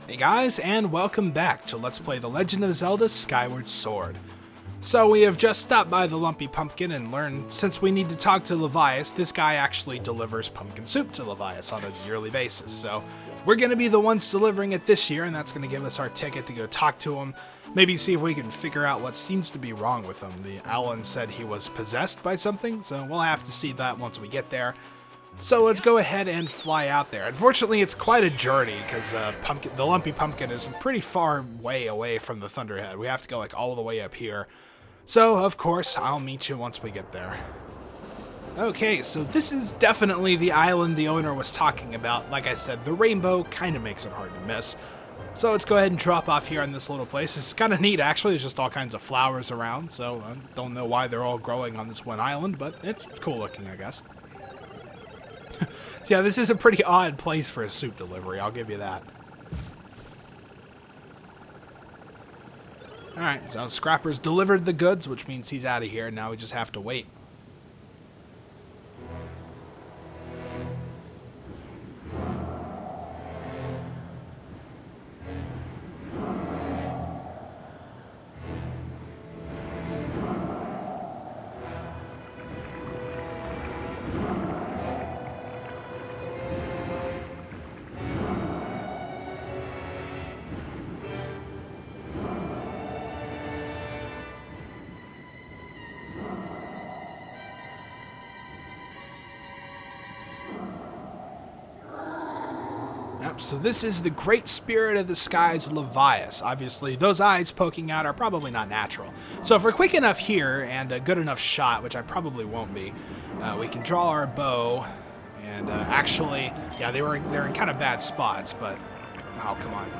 Hey guys, and welcome back to Let's Play The Legend of Zelda Skyward Sword. So we have just stopped by the Lumpy Pumpkin and learned since we need to talk to Levias, this guy actually delivers pumpkin soup to Levias on a yearly basis. So we're going to be the ones delivering it this year, and that's going to give us our ticket to go talk to him. Maybe see if we can figure out what seems to be wrong with him. The Alan said he was possessed by something, so we'll have to see that once we get there. So let's go ahead and fly out there. Unfortunately, it's quite a journey because the Lumpy Pumpkin is pretty far way away from the Thunderhead. We have to go like all the way up here. So, of course, I'll meet you once we get there. Okay, so this is definitely the island the owner was talking about. Like I said, the rainbow kind of makes it hard to miss. So let's go ahead and drop off here on this little place. It's kind of neat, actually. There's just all kinds of flowers around, so I don't know why they're all growing on this one island, but it's cool looking, I guess. So yeah, this is a pretty odd place for a soup delivery, I'll give you that. Alright, so Scrapper's delivered the goods, which means he's out of here, now we just have to wait. So this is the Great Spirit of the Skies, Levias. Obviously, those eyes poking out are probably not natural. So if we're quick enough here and a good enough shot, which I probably won't be, we can draw our bow. And actually, yeah, they're in kind of bad spots, but oh, come on.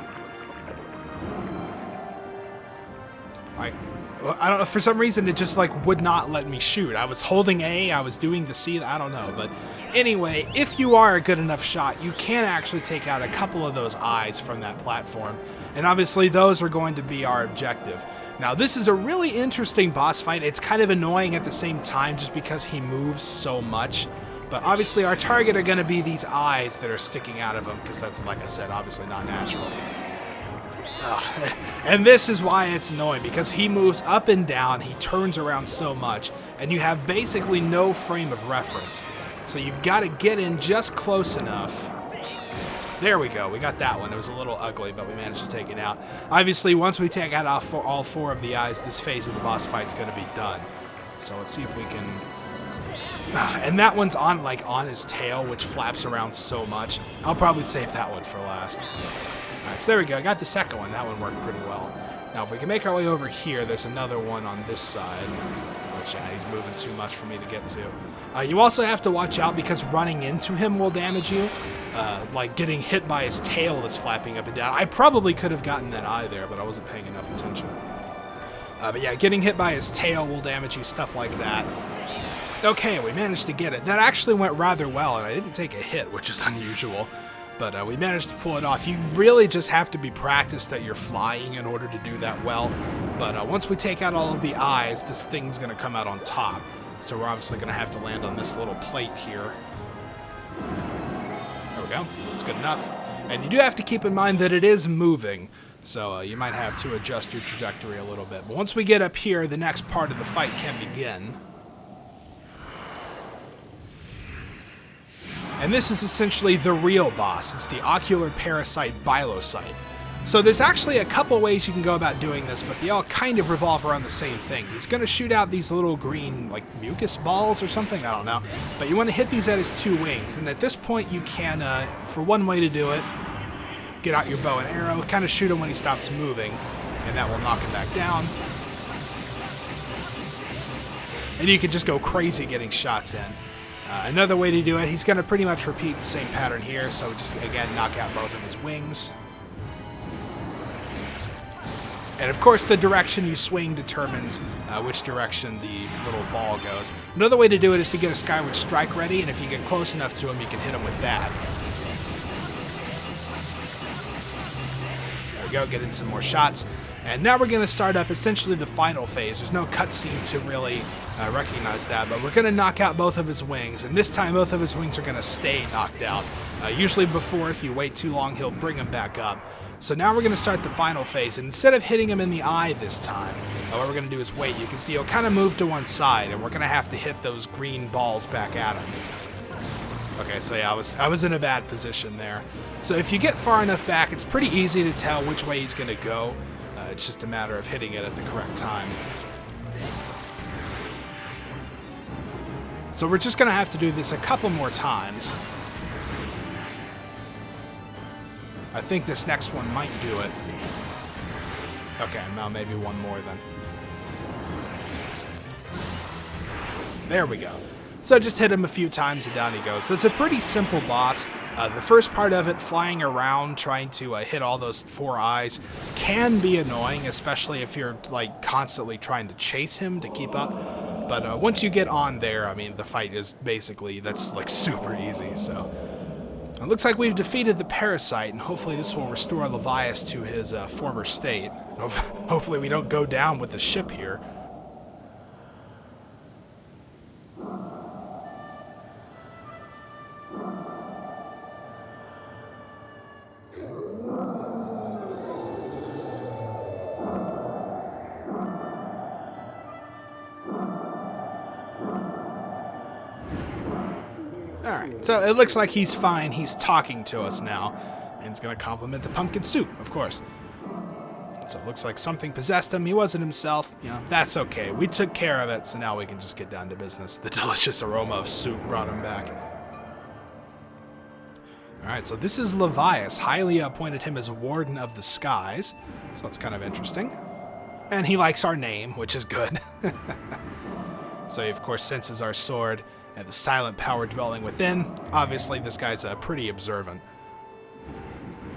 I don't know, for some reason it just like would not let me shoot. I was holding A, I was doing the C, I don't know, but anyway, if you are a good enough shot, you can actually take out a couple of those eyes from that platform, and obviously those are going to be our objective. Now this is a really interesting boss fight. It's kind of annoying at the same time just because he moves so much, but obviously our target are going to be these eyes that are sticking out of him, because that's, like I said, obviously not natural. And this is why it's annoying, because he moves up and down, he turns around so much, and you have basically no frame of reference. So you've got to get in just close enough. There we go, we got that one. It was a little ugly, but we managed to take it out. Obviously, once we take out all four of the eyes, this phase of the boss fight's going to be done. So let's see if we can... And that one's on his tail, which flaps around so much. I'll probably save that one for last. Alright, so there we go. I got the second one. That one worked pretty well. Now, if we can make our way over here, there's another one on this side, which, yeah, he's moving too much for me to get to. You also have to watch out because running into him will damage you. Like getting hit by his tail that's flapping up and down. I probably could have gotten that eye there, but I wasn't paying enough attention. But yeah, getting hit by his tail will damage you, stuff like that. Okay, we managed to get it. That actually went rather well, and I didn't take a hit, which is unusual. But we managed to pull it off. You really just have to be practiced at your flying in order to do that well. But once we take out all of the eyes, this thing's going to come out on top. So we're obviously going to have to land on this little plate here. There we go. That's good enough. And you do have to keep in mind that it is moving. So you might have to adjust your trajectory a little bit. But once we get up here, the next part of the fight can begin. And this is essentially the real boss. It's the ocular parasite Bilocyte. So there's actually a couple ways you can go about doing this, but they all kind of revolve around the same thing. He's going to shoot out these little green, like, mucus balls or something, I don't know. But you want to hit these at his two wings, and at this point you can, for one way to do it, get out your bow and arrow, kind of shoot him when he stops moving, and that will knock him back down. And you can just go crazy getting shots in. Another way to do it, he's going to pretty much repeat the same pattern here, so just, again, knock out both of his wings. And of course, the direction you swing determines which direction the little ball goes. Another way to do it is to get a Skyward Strike ready, and if you get close enough to him, you can hit him with that. There we go, get in some more shots. And now we're going to start up essentially the final phase. There's no cutscene to really recognize that, but we're going to knock out both of his wings, and this time both of his wings are going to stay knocked out. Usually before, if you wait too long, he'll bring them back up. So now we're going to start the final phase. And instead of hitting him in the eye this time, what we're going to do is wait. You can see he'll kind of move to one side, and we're going to have to hit those green balls back at him. Okay, so yeah, I was in a bad position there. So if you get far enough back, it's pretty easy to tell which way he's going to go. It's just a matter of hitting it at the correct time. So we're just going to have to do this a couple more times. I think this next one might do it. Okay, now maybe one more then. There we go. So just hit him a few times and down he goes. So it's a pretty simple boss. The first part of it, flying around, trying to hit all those 4 eyes, can be annoying, especially if you're like constantly trying to chase him to keep up. But once you get on there, I mean, the fight is basically, that's like super easy. So it looks like we've defeated the parasite, and hopefully this will restore Levias to his former state. Hopefully we don't go down with the ship here. Alright, so it looks like he's fine. He's talking to us now. And he's going to compliment the pumpkin soup, of course. So it looks like something possessed him. He wasn't himself. You know, that's okay. We took care of it, so now we can just get down to business. The delicious aroma of soup brought him back. Alright, so this is Levias. Hylia appointed him as Warden of the Skies. So that's kind of interesting. And he likes our name, which is good. So he, of course, senses our sword and the silent power dwelling within. Obviously, this guy's pretty observant.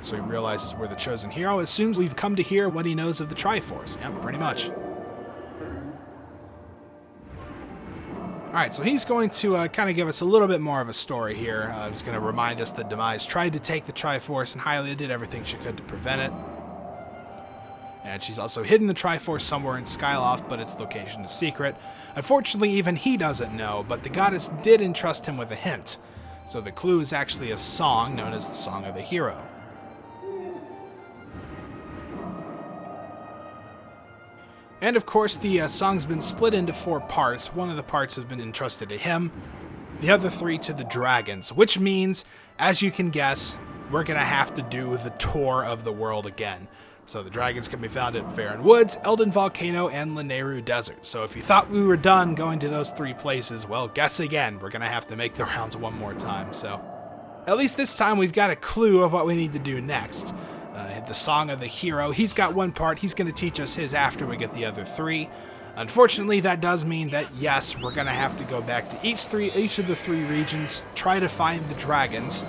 So he realizes we're the chosen hero, assumes we've come to hear what he knows of the Triforce. Yep, pretty much. Alright, so he's going to kind of give us a little bit more of a story here. He's going to remind us that Demise tried to take the Triforce, and Hylia did everything she could to prevent it. And she's also hidden the Triforce somewhere in Skyloft, but its location is secret. Unfortunately, even he doesn't know, but the goddess did entrust him with a hint. So the clue is actually a song known as the Song of the Hero. And of course, the song's been split into 4 parts. One of the parts has been entrusted to him, the other 3 to the dragons, which means, as you can guess, we're going to have to do the tour of the world again. So the dragons can be found at Faron Woods, Elden Volcano, and Lanayru Desert. So if you thought we were done going to those 3 places, well, guess again. We're going to have to make the rounds one more time. So at least this time we've got a clue of what we need to do next. The Song of the Hero, he's got 1 part. He's going to teach us his after we get the other 3. Unfortunately, that does mean that, yes, we're going to have to go back to each of the 3 regions, try to find the dragons,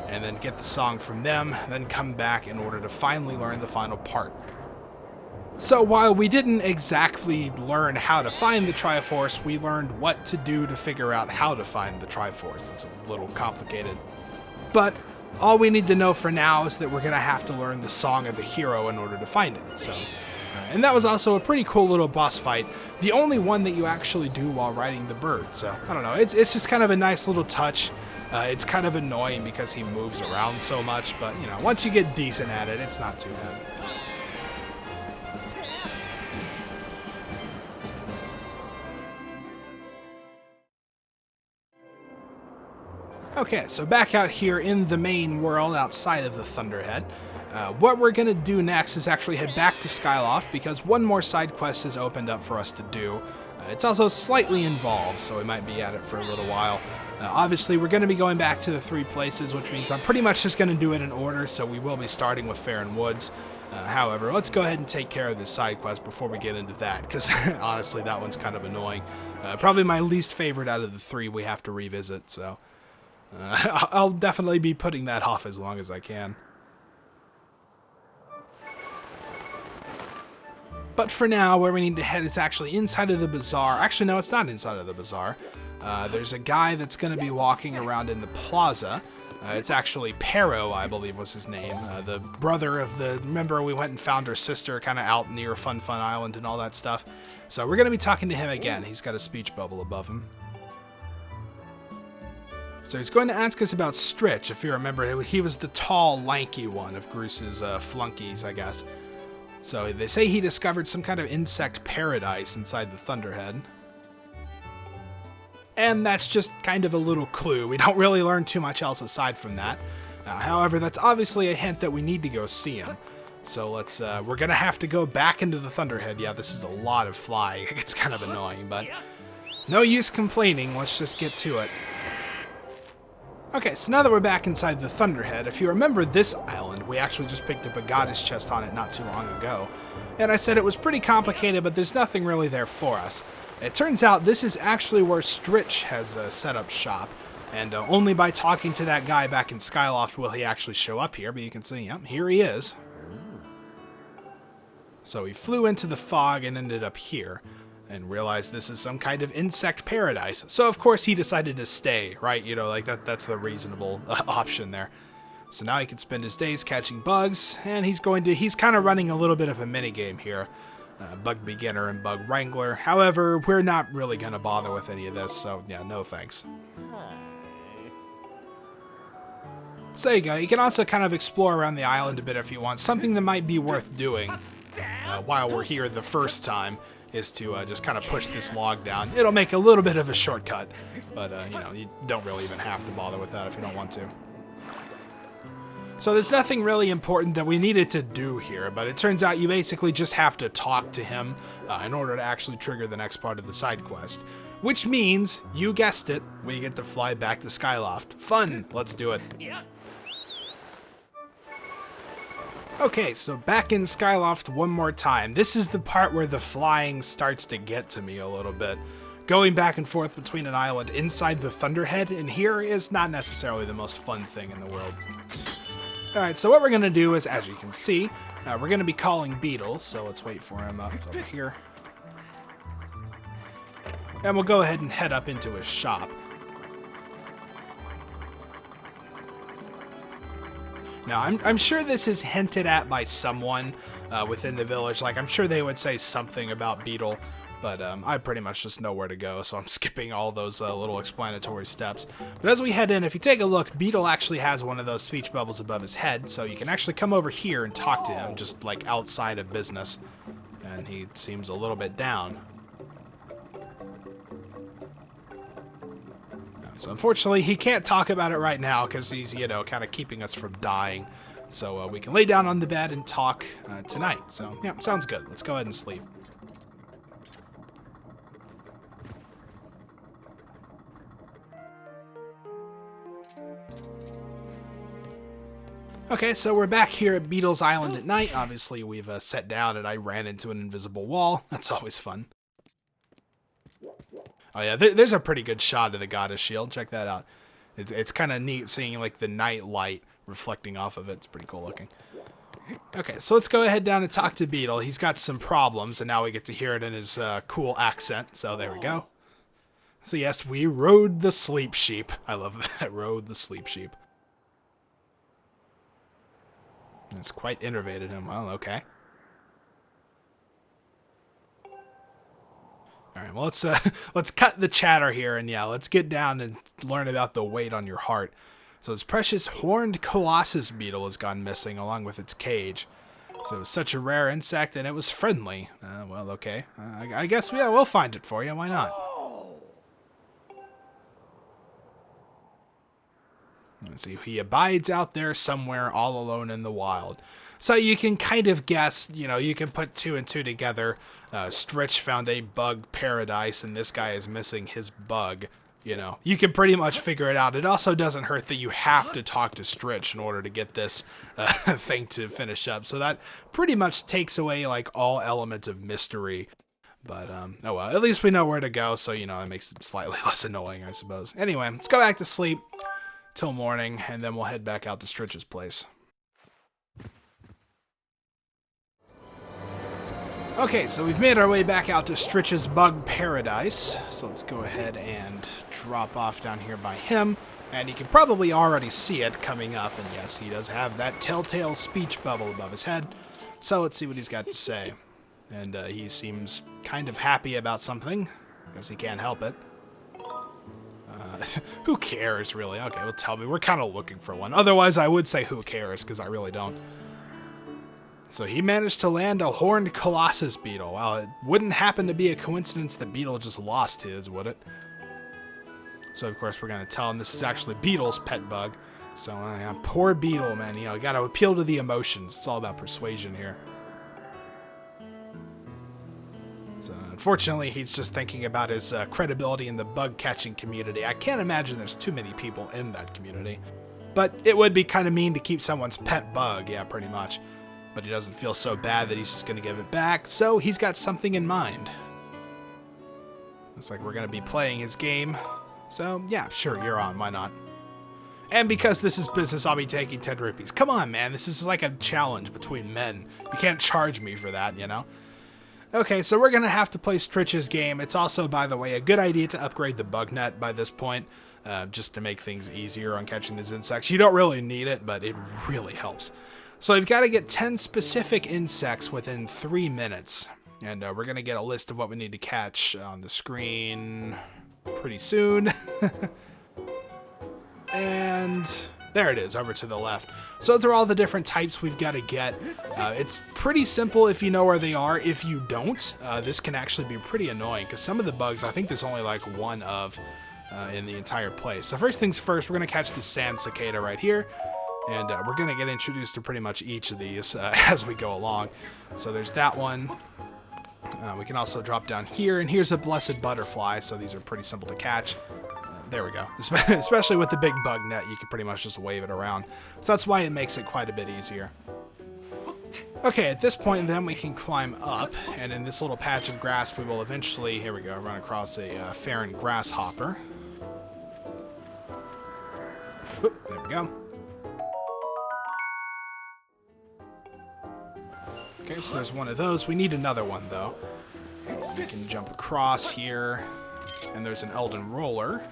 and then get the song from them, then come back in order to finally learn the final part. So while we didn't exactly learn how to find the Triforce, we learned what to do to figure out how to find the Triforce. It's a little complicated. But all we need to know for now is that we're going to have to learn the Song of the Hero in order to find it. So, and that was also a pretty cool little boss fight. The only one that you actually do while riding the bird. So, I don't know, it's just kind of a nice little touch. It's kind of annoying because he moves around so much, but, you know, once you get decent at it, it's not too bad. Okay, so back out here in the main world outside of the Thunderhead. What we're going to do next is actually head back to Skyloft because one more side quest has opened up for us to do. It's also slightly involved, so we might be at it for a little while. Obviously, we're going to be going back to the 3 places, which means I'm pretty much just going to do it in order, so we will be starting with Faron Woods. However, let's go ahead and take care of this side quest before we get into that, because honestly, that one's kind of annoying. Probably my least favorite out of the 3 we have to revisit, so I'll definitely be putting that off as long as I can. But for now, where we need to head is actually inside of the bazaar. Actually, no, it's not inside of the bazaar. There's a guy that's going to be walking around in the plaza. It's actually Pero, I believe was his name. The brother of the... Remember, we went and found her sister kind of out near Fun Fun Island and all that stuff. So we're going to be talking to him again. He's got a speech bubble above him. So he's going to ask us about Stritch. If you remember, he was the tall, lanky one of Groose's flunkies, I guess. So they say he discovered some kind of insect paradise inside the Thunderhead. And that's just kind of a little clue. We don't really learn too much else aside from that. However, that's obviously a hint that we need to go see him. So we're gonna have to go back into the Thunderhead. Yeah, this is a lot of flying. It's kind of annoying, but no use complaining. Let's just get to it. Okay, so now that we're back inside the Thunderhead, if you remember this island, we actually just picked up a goddess chest on it not too long ago. And I said it was pretty complicated, but there's nothing really there for us. It turns out this is actually where Stritch has set up shop. And only by talking to that guy back in Skyloft will he actually show up here, but you can see, yep, here he is. So he flew into the fog and ended up here, and realized this is some kind of insect paradise. So of course he decided to stay, right? You know, like that's the reasonable option there. So now he can spend his days catching bugs, and he's kind of running a little bit of a minigame here. Bug Beginner and Bug Wrangler. However, we're not really going to bother with any of this, so yeah, no thanks. So there you go. You can also kind of explore around the island a bit if you want. Something that might be worth doing while we're here the first time is to just kind of push this log down. It'll make a little bit of a shortcut, but you know, you don't really even have to bother with that if you don't want to. So there's nothing really important that we needed to do here, but it turns out you basically just have to talk to him in order to actually trigger the next part of the side quest. Which means, you guessed it, we get to fly back to Skyloft. Fun! Let's do it. Okay, so back in Skyloft one more time. This is the part where the flying starts to get to me a little bit. Going back and forth between an island inside the Thunderhead and here is not necessarily the most fun thing in the world. Alright, so what we're going to do is, as you can see, we're going to be calling Beetle, so let's wait for him up over here. And we'll go ahead and head up into his shop. Now, I'm sure this is hinted at by someone within the village. Like, I'm sure they would say something about Beetle, but I pretty much just know where to go, so I'm skipping all those little explanatory steps. But as we head in, if you take a look, Beetle actually has one of those speech bubbles above his head, so you can actually come over here and talk to him, just like outside of business. And he seems a little bit down. So unfortunately, he can't talk about it right now because he's, you know, kind of keeping us from dying. So we can lay down on the bed and talk tonight. So yeah, sounds good. Let's go ahead and sleep. Okay, so we're back here at Beetle's Island at night. Obviously, we've sat down and I ran into an invisible wall. That's always fun. Oh yeah, there's a pretty good shot of the goddess shield. Check that out. It's kind of neat seeing like the night light reflecting off of it. It's pretty cool looking. Okay, so let's go ahead down and talk to Beetle. He's got some problems, and now we get to hear it in his cool accent. So there we go. So yes, we rode the sleep sheep. I love that. Rode the sleep sheep. It's quite innervated him. Well, okay. All right, well, let's cut the chatter here, and yeah, let's get down and learn about the weight on your heart. So this precious horned colossus beetle has gone missing along with its cage. So it was such a rare insect, and it was friendly. Well, okay. I guess, yeah, we'll find it for you. Why not? Let's see. He abides out there somewhere all alone in the wild. So you can kind of guess, you know, you can put two and two together. Stritch found a bug paradise, and this guy is missing his bug. You know, you can pretty much figure it out. It also doesn't hurt that you have to talk to Stritch in order to get this thing to finish up. So that pretty much takes away, like, all elements of mystery. But, oh well, at least we know where to go, so, you know, it makes it slightly less annoying, I suppose. Anyway, let's go back to sleep till morning, and then we'll head back out to Stritch's place. Okay, so we've made our way back out to Stritch's bug paradise. So let's go ahead and drop off down here by him. And you can probably already see it coming up. And yes, he does have that telltale speech bubble above his head. So let's see what he's got to say. And he seems kind of happy about something, because he can't help it. Who cares, really? Okay, well, tell me. We're kind of looking for one. Otherwise, I would say who cares, because I really don't. So he managed to land a horned Colossus beetle. Well, it wouldn't happen to be a coincidence that Beetle just lost his, would it? So, of course, we're going to tell him this is actually Beetle's pet bug. So, poor Beetle, man. You know, got to appeal to the emotions. It's all about persuasion here. So, unfortunately, he's just thinking about his credibility in the bug-catching community. I can't imagine there's too many people in that community. But it would be kind of mean to keep someone's pet bug. Yeah, pretty much. But he doesn't feel so bad that he's just going to give it back, so he's got something in mind. Looks like we're going to be playing his game. So, yeah, sure, you're on. Why not? And because this is business, I'll be taking 10 rupees. Come on, man. This is like a challenge between men. You can't charge me for that, you know? Okay, so we're going to have to play Stritch's game. It's also, by the way, a good idea to upgrade the bug net by this point, just to make things easier on catching these insects. You don't really need it, but it really helps. So we've got to get 10 specific insects within 3 minutes. And we're going to get a list of what we need to catch on the screen pretty soon. And there it is, over to the left. So those are all the different types we've got to get. It's pretty simple if you know where they are. If you don't, this can actually be pretty annoying, because some of the bugs, I think there's only like one of in the entire place. So first things first, we're going to catch the sand cicada right here. And we're going to get introduced to pretty much each of these as we go along. So there's that one. We can also drop down here, and here's a blessed butterfly, so these are pretty simple to catch. There we go. Especially with the big bug net, you can pretty much just wave it around. So that's why it makes it quite a bit easier. Okay, at this point then we can climb up, and in this little patch of grass we will eventually, here we go, run across a Farron grasshopper. Oop, there we go. Okay, so there's one of those. We need another one, though. We can jump across here. And there's an Elden Roller.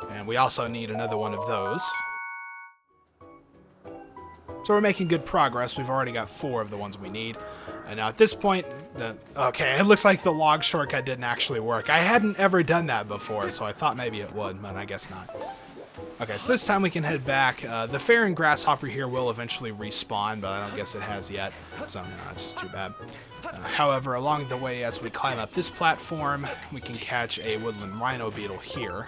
And we also need another one of those. So we're making good progress. We've already got 4 of the ones we need. And now at this point, okay, it looks like the log shortcut didn't actually work. I hadn't ever done that before, so I thought maybe it would, but I guess not. Okay, so this time we can head back. The Farron grasshopper here will eventually respawn, but I don't guess it has yet, so it's just too bad. However, along the way, as we climb up this platform, we can catch a woodland rhino beetle here.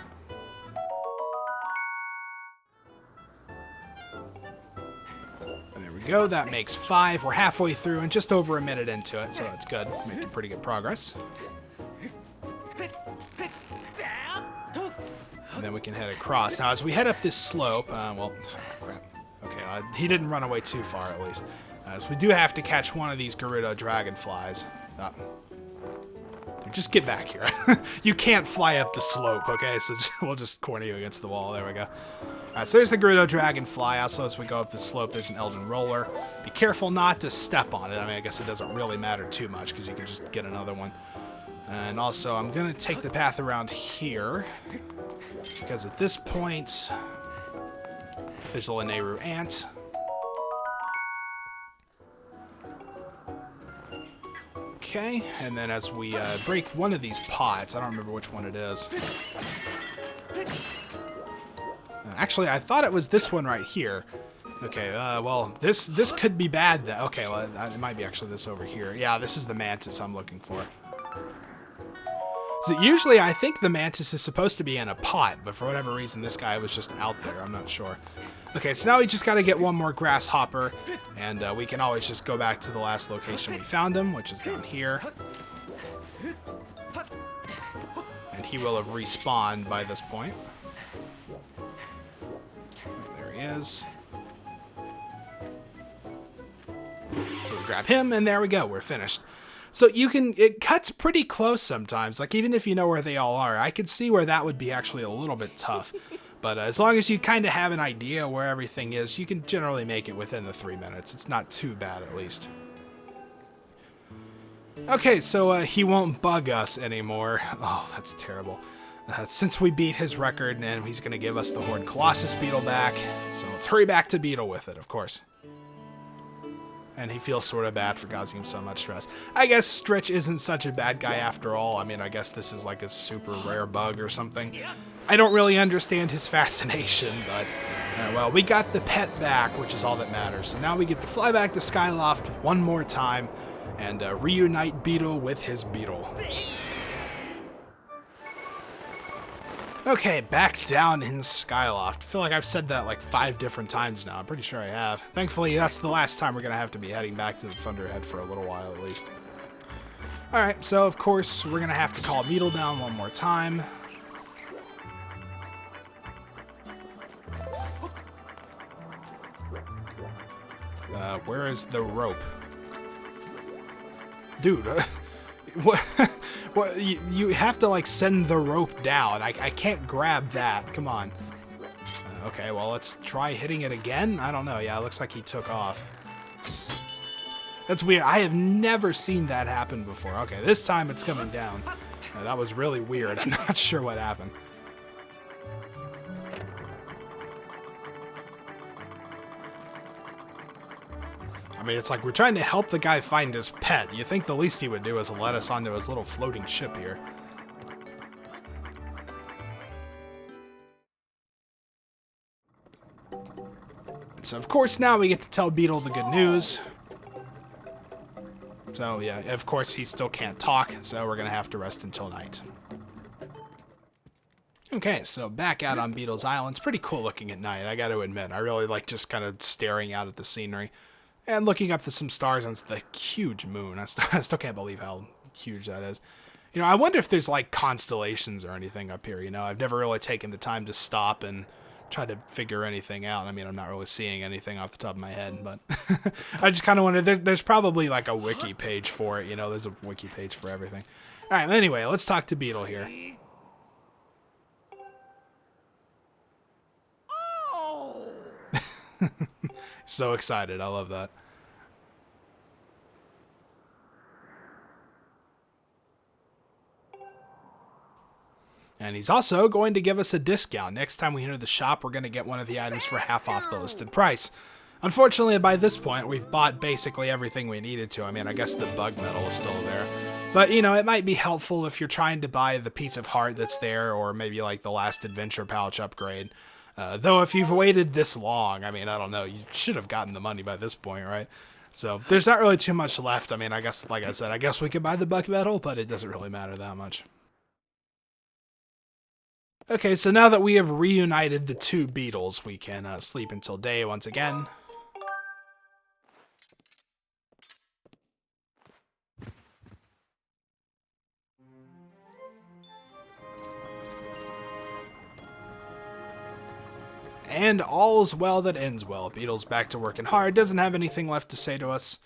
And there we go, that makes 5. We're halfway through and just over a minute into it, so that's good. Making pretty good progress. And then we can head across. Now, as we head up this slope, well, crap. Okay, he didn't run away too far, at least. So we do have to catch one of these Gerudo dragonflies. Just get back here. You can't fly up the slope, okay? So we'll just corner you against the wall. There we go. Alright, so there's the Gerudo dragonfly. Also, as we go up the slope, there's an Elden Roller. Be careful not to step on it. I mean, I guess it doesn't really matter too much, because you can just get another one. And also, I'm going to take the path around here. Because at this point, there's a Lanayru ant. Okay, and then as we break one of these pots, I don't remember which one it is. Actually, I thought it was this one right here. Okay, well, this could be bad. Okay, well, it might be actually this over here. Yeah, this is the mantis I'm looking for. So usually I think the mantis is supposed to be in a pot, but for whatever reason this guy was just out there. I'm not sure. Okay, so now we just got to get one more grasshopper, and we can always just go back to the last location we found him, which is down here. And he will have respawned by this point. There he is. So we grab him, and there we go. We're finished. So it cuts pretty close sometimes. Like, even if you know where they all are, I could see where that would be actually a little bit tough. But as long as you kind of have an idea where everything is, you can generally make it within the 3 minutes. It's not too bad, at least. Okay, so he won't bug us anymore. Oh, that's terrible. Since we beat his record, and he's going to give us the Horned Colossus beetle back. So let's hurry back to beetle with it, of course. And he feels sort of bad for causing him so much stress. I guess Stretch isn't such a bad guy after all. I mean, I guess this is like a super rare bug or something. I don't really understand his fascination, but, well, we got the pet back, which is all that matters. So now we get to fly back to Skyloft one more time and reunite Beetle with his Beetle. Okay, back down in Skyloft. I feel like I've said that like 5 different times now. I'm pretty sure I have. Thankfully, that's the last time we're going to have to be heading back to the Thunderhead for a little while at least. Alright, so of course, we're going to have to call Beetle down one more time. Where is the rope? Dude, what? What? You have to, like, send the rope down. I can't grab that. Come on. Okay, well, let's try hitting it again. I don't know. Yeah, it looks like he took off. That's weird. I have never seen that happen before. Okay, this time it's coming down. That was really weird. I'm not sure what happened. I mean, it's like we're trying to help the guy find his pet. You think the least he would do is let us onto his little floating ship here. So, of course, now we get to tell Beetle the good news. So, yeah, of course, he still can't talk, so we're going to have to rest until night. Okay, so back out on Beetle's Island. It's pretty cool looking at night, I got to admit. I really like just kind of staring out at the scenery. And looking up to some stars and the huge moon. I still can't believe how huge that is. You know, I wonder if there's like constellations or anything up here. You know, I've never really taken the time to stop and try to figure anything out. I mean, I'm not really seeing anything off the top of my head, but I just kind of wonder. There's probably like a wiki page for it. You know, there's a wiki page for everything. All right, anyway, let's talk to Beetle here. So excited. I love that. And he's also going to give us a discount. Next time we enter the shop, we're going to get one of the items for half off the listed price. Unfortunately, by this point, we've bought basically everything we needed to. I mean, I guess the bug medal is still there. But, you know, it might be helpful if you're trying to buy the piece of heart that's there, or maybe like the last adventure pouch upgrade. Though if you've waited this long, I mean, I don't know, you should have gotten the money by this point, right? So there's not really too much left. I mean, I guess, like I said, I guess we could buy the bug medal, but it doesn't really matter that much. Okay, so now that we have reunited the two Beetles, we can sleep until day once again. And all's well that ends well. Beetle's back to working hard, doesn't have anything left to say to us,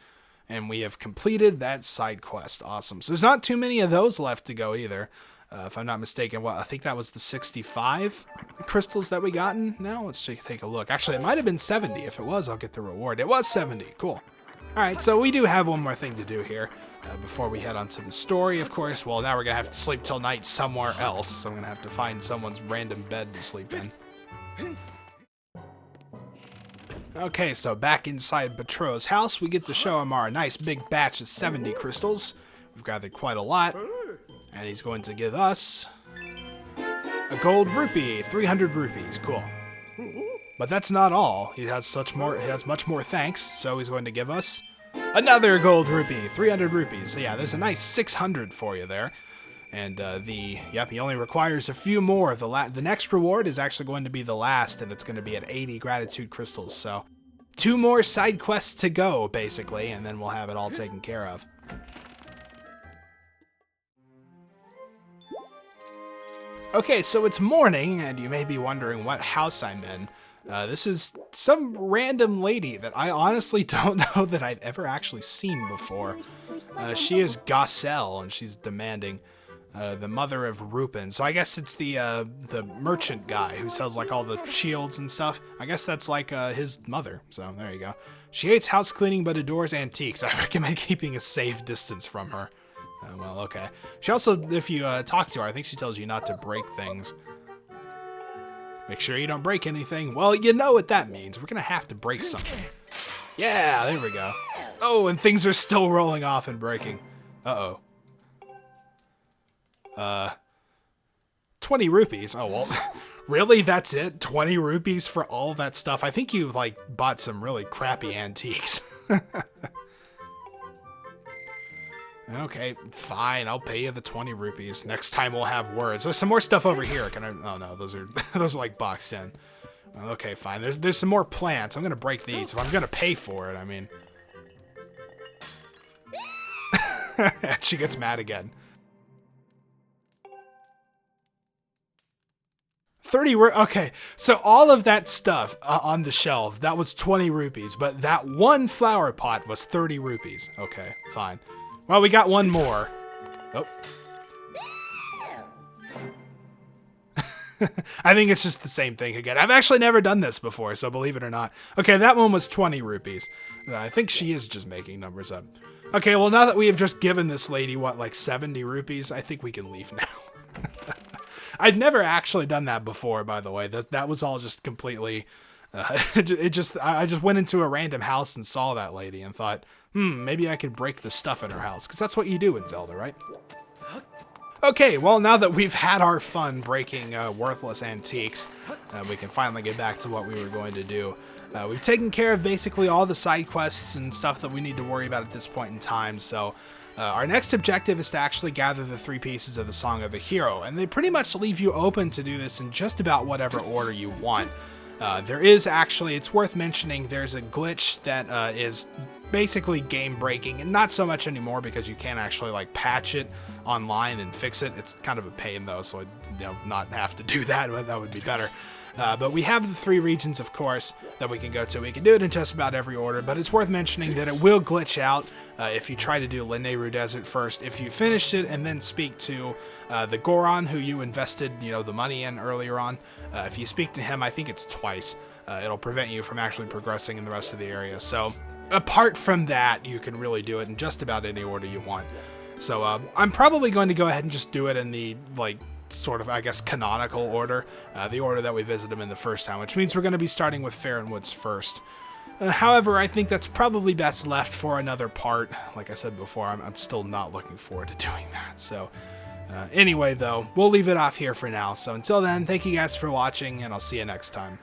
and we have completed that side quest. Awesome. So there's not too many of those left to go either. If I'm not mistaken, well, I think that was the 65 crystals that we gotten. Now let's take a look. Actually, it might have been 70. If it was, I'll get the reward. It was 70. Cool. All right, so we do have one more thing to do here before we head on to the story, of course. Well, now we're going to have to sleep till night somewhere else, so I'm going to have to find someone's random bed to sleep in. Okay, so back inside Betrot's house, we get to show him our nice big batch of 70 crystals. We've gathered quite a lot, and he's going to give us a gold rupee, 300 rupees. Cool. But that's not all. He has much more thanks, so he's going to give us another gold rupee, 300 rupees. So yeah, there's a nice 600 for you there. And he only requires a few more. The next reward is actually going to be the last, and it's going to be at 80 gratitude crystals. So 2 more side quests to go, basically, and then we'll have it all taken care of. Okay, so it's morning, and you may be wondering what house I'm in. This is some random lady that I honestly don't know that I've ever actually seen before. She is Gossel, and she's demanding. The mother of Rupin. So I guess it's the merchant guy who sells like all the shields and stuff. I guess that's like his mother. So there you go. She hates house cleaning but adores antiques. I recommend keeping a safe distance from her. Well, okay. She also, if you talk to her, I think she tells you not to break things. Make sure you don't break anything. Well, you know what that means. We're gonna have to break something. Yeah, there we go. Oh, and things are still rolling off and breaking. Uh-oh. 20 rupees. Oh, well, really? That's it? 20 rupees for all that stuff? I think you, like, bought some really crappy antiques. Okay, fine. I'll pay you the 20 rupees. Next time we'll have words. There's some more stuff over here. Can I? Oh no, those are those are like boxed in. Okay, fine. There's some more plants. I'm gonna break these if I'm gonna pay for it. I mean, she gets mad again. 30 okay, so all of that stuff on the shelf, that was 20 rupees, but that one flower pot was 30 rupees. Okay, fine. Well, we got one more. Oh. I think it's just the same thing again. I've actually never done this before, so believe it or not. Okay, that one was 20 rupees. I think she is just making numbers up. Okay, well, now that we have just given this lady, what, like 70 rupees, I think we can leave now. I'd never actually done that before, by the way. That was all just completely... I just went into a random house and saw that lady and thought, maybe I could break the stuff in her house, because that's what you do in Zelda, right? Okay, well, now that we've had our fun breaking worthless antiques, we can finally get back to what we were going to do. We've taken care of basically all the side quests and stuff that we need to worry about at this point in time, so our next objective is to actually gather the 3 pieces of the Song of the Hero, and they pretty much leave you open to do this in just about whatever order you want. There is actually, it's worth mentioning, there's a glitch that is basically game breaking, and not so much anymore because you can't actually like patch it online and fix it. It's kind of a pain though, so I'd not have to do that, but that would be better. But we have the 3 regions, of course, that we can go to. We can do it in just about every order, but it's worth mentioning that it will glitch out if you try to do Lineru Desert first. If you finish it and then speak to the Goron, who you invested, the money in earlier on, if you speak to him, I think it's twice, it'll prevent you from actually progressing in the rest of the area. So apart from that, you can really do it in just about any order you want. So I'm probably going to go ahead and just do it in the, sort of, I guess, canonical order, the order that we visited him in the first time, which means we're going to be starting with Faron Woods first. However, I think that's probably best left for another part. Like I said before, I'm still not looking forward to doing that. So anyway, though, we'll leave it off here for now. So until then, thank you guys for watching, and I'll see you next time.